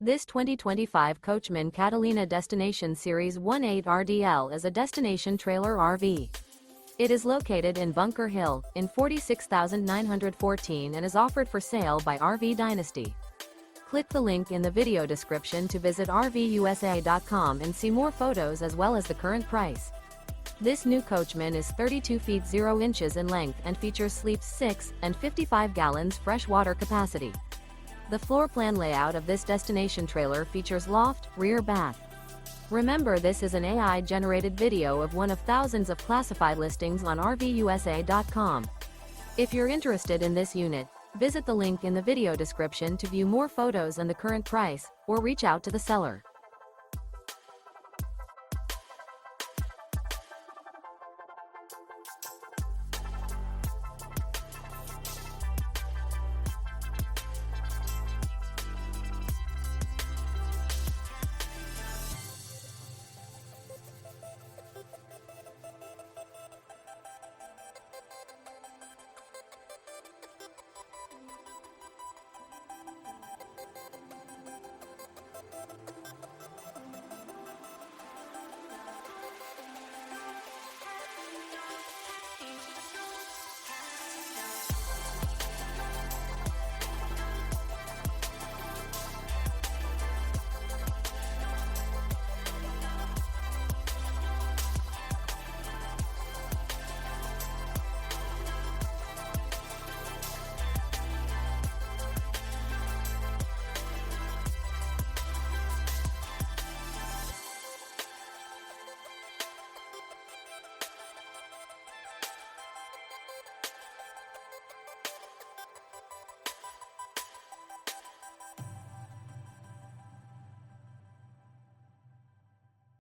This 2025 Coachmen Catalina Destination Series 18 RDL is a destination trailer RV. It is located in Bunker Hill, in 46,914 and is offered for sale by RV Dynasty. Click the link in the video description to visit RVUSA.com and see more photos as well as the current price. This new Coachmen is 32 feet 0 inches in length and features sleeps 6 and 55 gallons fresh water capacity. The floor plan layout of this destination trailer features loft, rear bath. Remember, this is an AI-generated video of one of thousands of classified listings on RVUSA.com. If you're interested in this unit, visit the link in the video description to view more photos and the current price, or reach out to the seller.